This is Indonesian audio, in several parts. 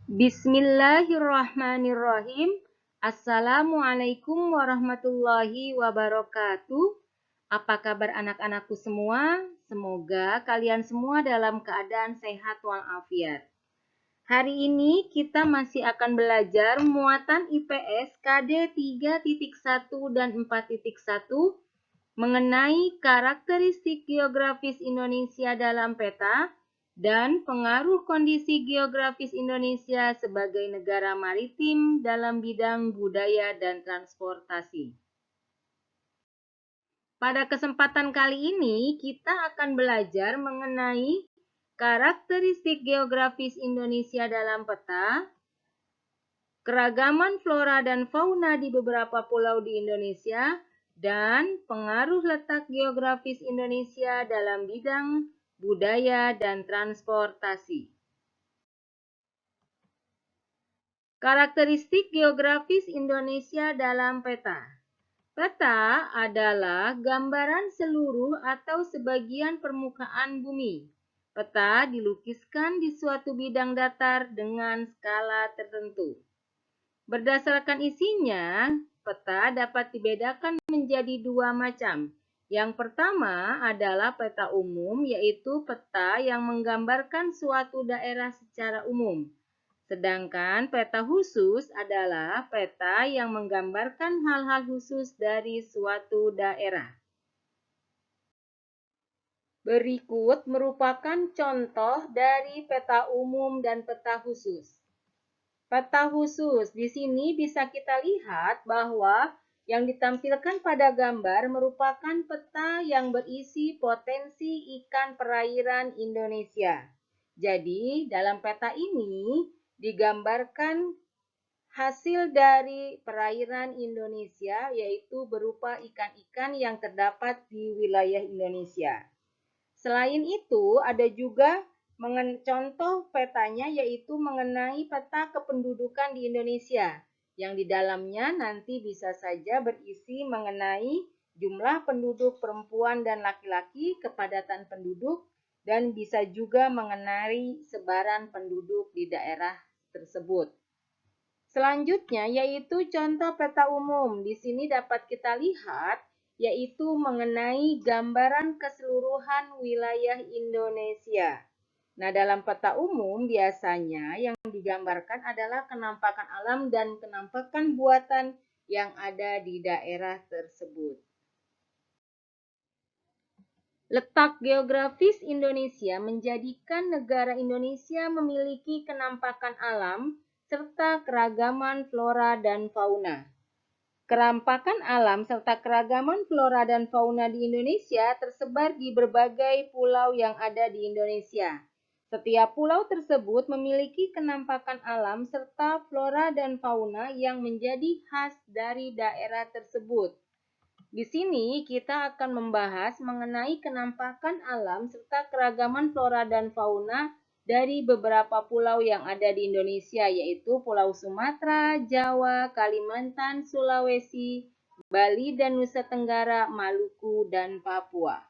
Bismillahirrahmanirrahim. Assalamualaikum warahmatullahi wabarakatuh. Apa kabar anak-anakku semua? Semoga kalian semua dalam keadaan sehat walafiat. Hari ini kita masih akan belajar muatan IPS KD 3.1 dan 4.1 mengenai karakteristik geografis Indonesia dalam peta dan pengaruh kondisi geografis Indonesia sebagai negara maritim dalam bidang budaya dan transportasi. Pada kesempatan kali ini, kita akan belajar mengenai karakteristik geografis Indonesia dalam peta, keragaman flora dan fauna di beberapa pulau di Indonesia, dan pengaruh letak geografis Indonesia dalam bidang budaya dan transportasi. Karakteristik geografis Indonesia dalam peta. Peta adalah gambaran seluruh atau sebagian permukaan bumi. Peta dilukiskan di suatu bidang datar dengan skala tertentu. Berdasarkan isinya, peta dapat dibedakan menjadi dua macam. Yang pertama adalah peta umum, yaitu peta yang menggambarkan suatu daerah secara umum. Sedangkan peta khusus adalah peta yang menggambarkan hal-hal khusus dari suatu daerah. Berikut merupakan contoh dari peta umum dan peta khusus. Peta khusus, di sini bisa kita lihat bahwa yang ditampilkan pada gambar merupakan peta yang berisi potensi ikan perairan Indonesia. Jadi, dalam peta ini digambarkan hasil dari perairan Indonesia, yaitu berupa ikan-ikan yang terdapat di wilayah Indonesia. Selain itu, ada juga contoh petanya yaitu mengenai peta kependudukan di Indonesia, yang di dalamnya nanti bisa saja berisi mengenai jumlah penduduk perempuan dan laki-laki, kepadatan penduduk, dan bisa juga mengenai sebaran penduduk di daerah tersebut. Selanjutnya yaitu contoh peta umum. Di sini dapat kita lihat yaitu mengenai gambaran keseluruhan wilayah Indonesia. Nah, dalam peta umum biasanya yang digambarkan adalah kenampakan alam dan kenampakan buatan yang ada di daerah tersebut. Letak geografis Indonesia menjadikan negara Indonesia memiliki kenampakan alam serta keragaman flora dan fauna. Kerampakan alam serta keragaman flora dan fauna di Indonesia tersebar di berbagai pulau yang ada di Indonesia. Setiap pulau tersebut memiliki kenampakan alam serta flora dan fauna yang menjadi khas dari daerah tersebut. Di sini kita akan membahas mengenai kenampakan alam serta keragaman flora dan fauna dari beberapa pulau yang ada di Indonesia, yaitu Pulau Sumatera, Jawa, Kalimantan, Sulawesi, Bali, dan Nusa Tenggara, Maluku, dan Papua.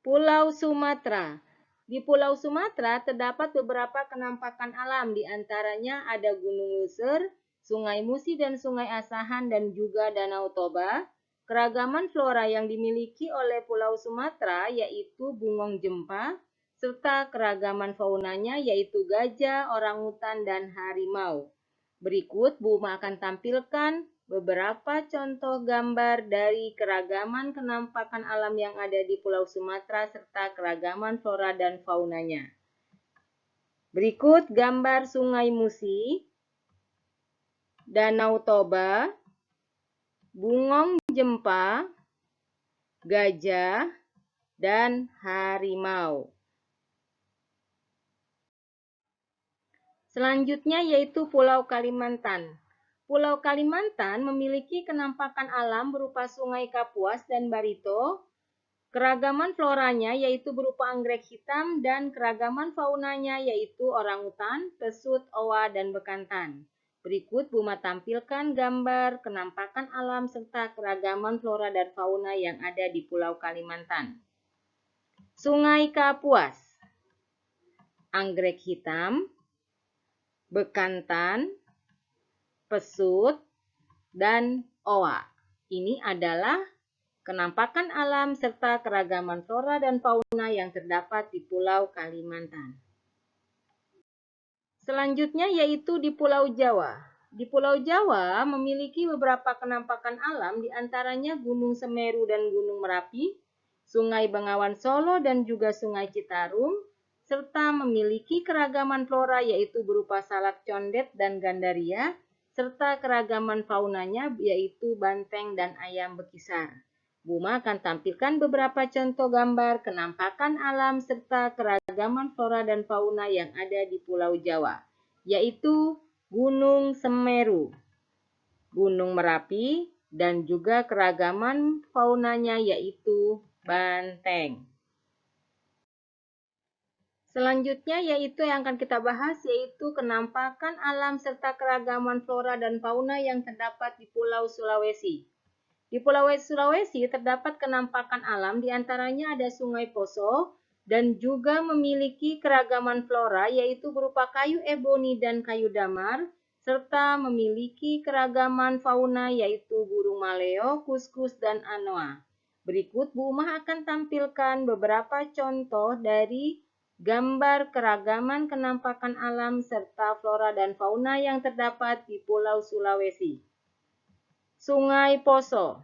Pulau Sumatera. Di Pulau Sumatera terdapat beberapa kenampakan alam, di antaranya ada Gunung Luser, Sungai Musi dan Sungai Asahan, dan juga Danau Toba. Keragaman flora yang dimiliki oleh Pulau Sumatera yaitu bungong jempa, serta keragaman faunanya yaitu gajah, orangutan, dan harimau. Berikut Buma akan tampilkan beberapa contoh gambar dari keragaman kenampakan alam yang ada di Pulau Sumatera serta keragaman flora dan faunanya. Berikut gambar Sungai Musi, Danau Toba, bungong jempa, gajah, dan harimau. Selanjutnya yaitu Pulau Kalimantan. Pulau Kalimantan memiliki kenampakan alam berupa Sungai Kapuas dan Barito. Keragaman floranya yaitu berupa anggrek hitam dan keragaman faunanya yaitu orangutan, pesut, owa, dan bekantan. Berikut Buma tampilkan gambar kenampakan alam serta keragaman flora dan fauna yang ada di Pulau Kalimantan. Sungai Kapuas. anggrek hitam, bekantan, pesut, dan owa. Ini adalah kenampakan alam serta keragaman flora dan fauna yang terdapat di Pulau Kalimantan. Selanjutnya yaitu di Pulau Jawa. Di Pulau Jawa memiliki beberapa kenampakan alam, diantaranya Gunung Semeru dan Gunung Merapi, Sungai Bengawan Solo dan juga Sungai Citarum, serta memiliki keragaman flora yaitu berupa salak condet dan gandaria, serta keragaman faunanya yaitu banteng dan ayam bekisar. Buma akan tampilkan beberapa contoh gambar kenampakan alam serta keragaman flora dan fauna yang ada di Pulau Jawa, yaitu Gunung Semeru, Gunung Merapi, dan juga keragaman faunanya yaitu banteng. Selanjutnya yaitu yang akan kita bahas yaitu kenampakan alam serta keragaman flora dan fauna yang terdapat di Pulau Sulawesi. Di Pulau Sulawesi terdapat kenampakan alam, diantaranya ada Sungai Poso dan juga memiliki keragaman flora yaitu berupa kayu eboni dan kayu damar, serta memiliki keragaman fauna yaitu burung maleo, kuskus, dan anoa. Berikut Bu Umah akan tampilkan beberapa contoh dari gambar keragaman kenampakan alam serta flora dan fauna yang terdapat di Pulau Sulawesi. Sungai Poso,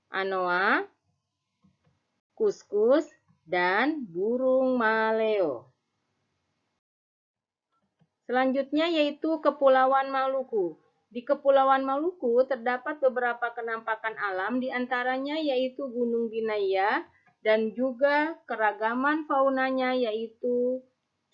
anoa, kuskus, dan burung maleo. Selanjutnya yaitu Kepulauan Maluku. Di Kepulauan Maluku terdapat beberapa kenampakan alam, diantaranya yaitu Gunung Binaya dan juga keragaman faunanya yaitu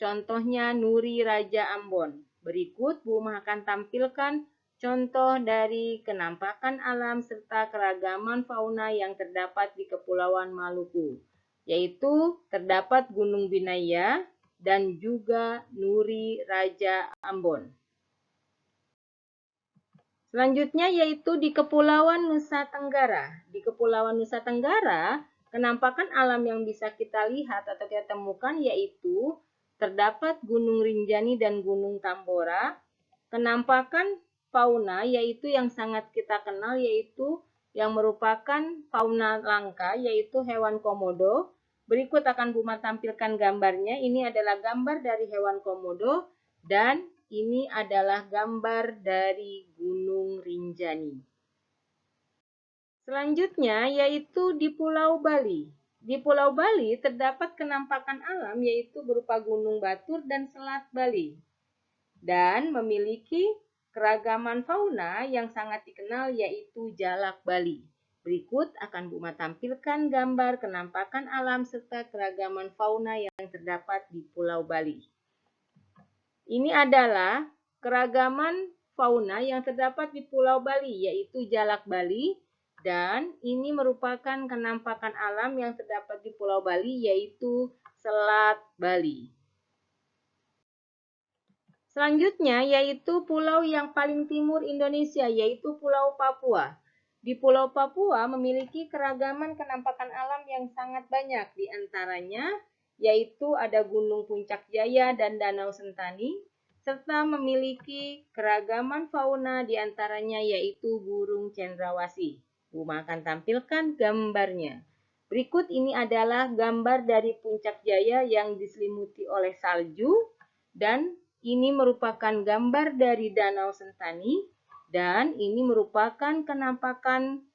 contohnya Nuri Raja Ambon. Berikut Bu Umah akan tampilkan contoh dari kenampakan alam serta keragaman fauna yang terdapat di Kepulauan Maluku, yaitu terdapat Gunung Binaya dan juga Nuri Raja Ambon. Selanjutnya yaitu di Kepulauan Nusa Tenggara. Di Kepulauan Nusa Tenggara, kenampakan alam yang bisa kita lihat atau kita temukan yaitu terdapat Gunung Rinjani dan Gunung Tambora. Kenampakan fauna yaitu yang sangat kita kenal yaitu yang merupakan fauna langka yaitu hewan komodo. Berikut akan Bu Umah tampilkan gambarnya. Ini adalah gambar dari hewan komodo dan ini adalah gambar dari Gunung Rinjani. Selanjutnya yaitu di Pulau Bali. Di Pulau Bali terdapat kenampakan alam yaitu berupa Gunung Batur dan Selat Bali, dan memiliki keragaman fauna yang sangat dikenal yaitu jalak Bali. Berikut akan Bu Umah tampilkan gambar kenampakan alam serta keragaman fauna yang terdapat di Pulau Bali. Ini adalah keragaman fauna yang terdapat di Pulau Bali yaitu jalak Bali, dan ini merupakan kenampakan alam yang terdapat di Pulau Bali yaitu Selat Bali. Selanjutnya yaitu pulau yang paling timur Indonesia yaitu Pulau Papua. Di Pulau Papua memiliki keragaman kenampakan alam yang sangat banyak, diantaranya yaitu ada Gunung Puncak Jaya dan Danau Sentani, serta memiliki keragaman fauna diantaranya yaitu burung cendrawasih. Bu Umah akan tampilkan gambarnya. Berikut ini adalah gambar dari Puncak Jaya yang diselimuti oleh salju, dan ini merupakan gambar dari Danau Sentani, dan ini merupakan kenampakan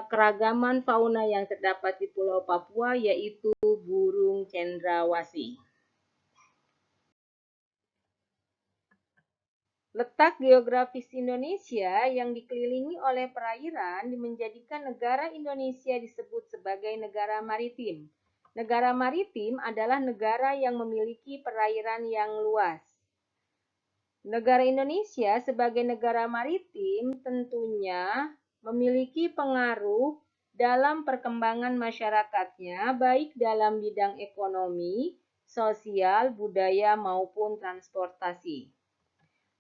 keragaman fauna yang terdapat di Pulau Papua yaitu burung cendrawasih. Letak geografis Indonesia yang dikelilingi oleh perairan menjadikan negara Indonesia disebut sebagai negara maritim. Negara maritim adalah negara yang memiliki perairan yang luas. Negara Indonesia sebagai negara maritim tentunya memiliki pengaruh dalam perkembangan masyarakatnya, baik dalam bidang ekonomi, sosial, budaya, maupun transportasi.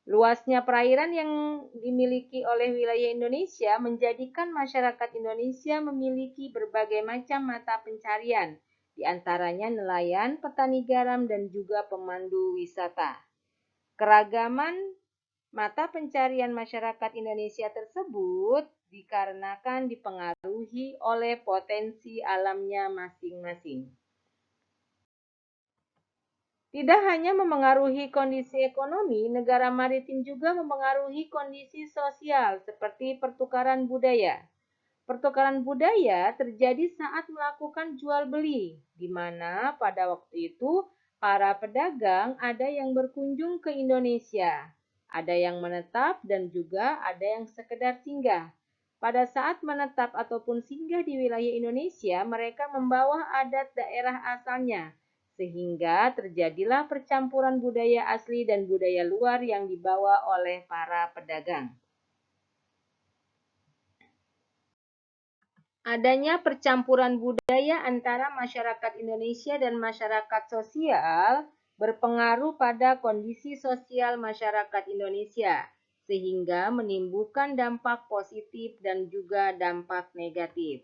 Luasnya perairan yang dimiliki oleh wilayah Indonesia menjadikan masyarakat Indonesia memiliki berbagai macam mata pencarian di antaranya nelayan, petani garam, dan juga pemandu wisata. Keragaman mata pencarian masyarakat Indonesia tersebut dikarenakan dipengaruhi oleh potensi alamnya masing-masing. Tidak hanya memengaruhi kondisi ekonomi, negara maritim juga memengaruhi kondisi sosial seperti pertukaran budaya. Pertukaran budaya terjadi saat melakukan jual beli, di mana pada waktu itu para pedagang ada yang berkunjung ke Indonesia, ada yang menetap dan juga ada yang sekedar singgah. Pada saat menetap ataupun singgah di wilayah Indonesia, mereka membawa adat daerah asalnya, sehingga terjadilah percampuran budaya asli dan budaya luar yang dibawa oleh para pedagang. Adanya percampuran budaya antara masyarakat Indonesia dan masyarakat sosial berpengaruh pada kondisi sosial masyarakat Indonesia, sehingga menimbulkan dampak positif dan juga dampak negatif.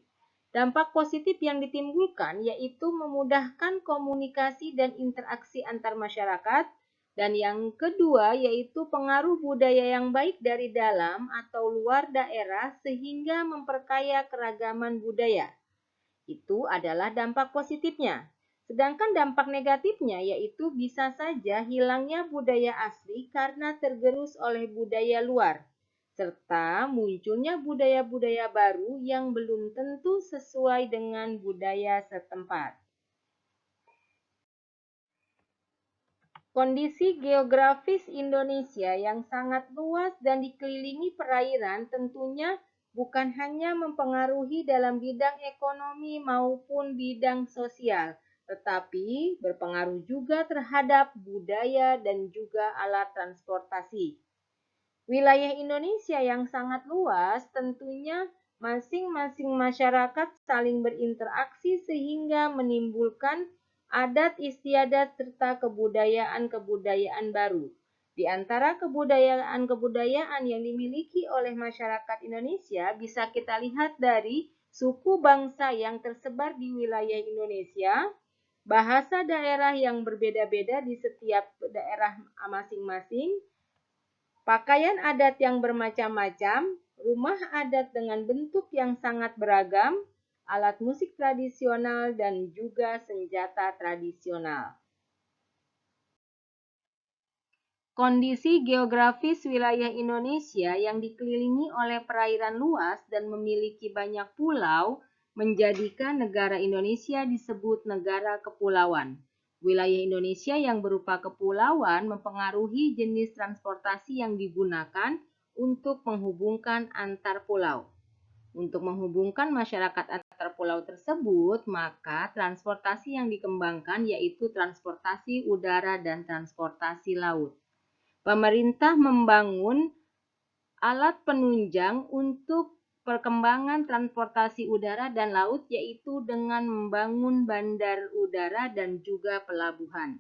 Dampak positif yang ditimbulkan yaitu memudahkan komunikasi dan interaksi antar masyarakat, dan yang kedua yaitu pengaruh budaya yang baik dari dalam atau luar daerah sehingga memperkaya keragaman budaya. Itu adalah dampak positifnya. Sedangkan dampak negatifnya yaitu bisa saja hilangnya budaya asli karena tergerus oleh budaya luar, serta munculnya budaya-budaya baru yang belum tentu sesuai dengan budaya setempat. Kondisi geografis Indonesia yang sangat luas dan dikelilingi perairan tentunya bukan hanya mempengaruhi dalam bidang ekonomi maupun bidang sosial, tetapi berpengaruh juga terhadap budaya dan juga alat transportasi. Wilayah Indonesia yang sangat luas tentunya masing-masing masyarakat saling berinteraksi sehingga menimbulkan adat istiadat serta kebudayaan-kebudayaan baru. Di antara kebudayaan-kebudayaan yang dimiliki oleh masyarakat Indonesia bisa kita lihat dari suku bangsa yang tersebar di wilayah Indonesia, bahasa daerah yang berbeda-beda di setiap daerah masing-masing, pakaian adat yang bermacam-macam, rumah adat dengan bentuk yang sangat beragam, alat musik tradisional, dan juga senjata tradisional. Kondisi geografis wilayah Indonesia yang dikelilingi oleh perairan luas dan memiliki banyak pulau menjadikan negara Indonesia disebut negara kepulauan. Wilayah Indonesia yang berupa kepulauan mempengaruhi jenis transportasi yang digunakan untuk menghubungkan antar pulau. Untuk menghubungkan masyarakat antar pulau tersebut, maka transportasi yang dikembangkan yaitu transportasi udara dan transportasi laut. Pemerintah membangun alat penunjang untuk perkembangan transportasi udara dan laut yaitu dengan membangun bandar udara dan juga pelabuhan.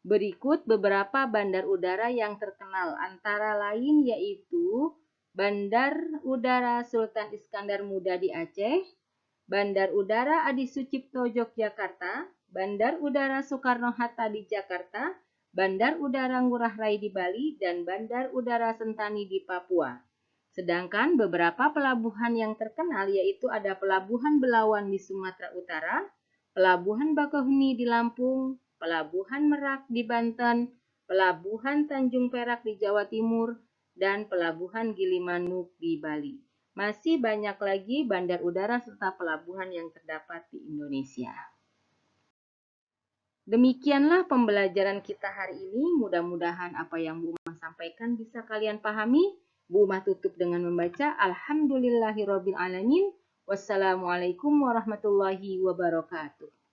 Berikut beberapa bandar udara yang terkenal, antara lain yaitu Bandar Udara Sultan Iskandar Muda di Aceh, Bandar Udara Adi Sucipto Yogyakarta, Bandar Udara Soekarno-Hatta di Jakarta, Bandar Udara Ngurah Rai di Bali, dan Bandar Udara Sentani di Papua. Sedangkan beberapa pelabuhan yang terkenal yaitu ada Pelabuhan Belawan di Sumatera Utara, Pelabuhan Bakauheni di Lampung, Pelabuhan Merak di Banten, Pelabuhan Tanjung Perak di Jawa Timur, dan Pelabuhan Gilimanuk di Bali. Masih banyak lagi bandar udara serta pelabuhan yang terdapat di Indonesia. Demikianlah pembelajaran kita hari ini. Mudah-mudahan apa yang Bu Umah sampaikan bisa kalian pahami. Bu Umah tutup dengan membaca Alhamdulillahirobbilalamin. Wassalamualaikum warahmatullahi wabarakatuh.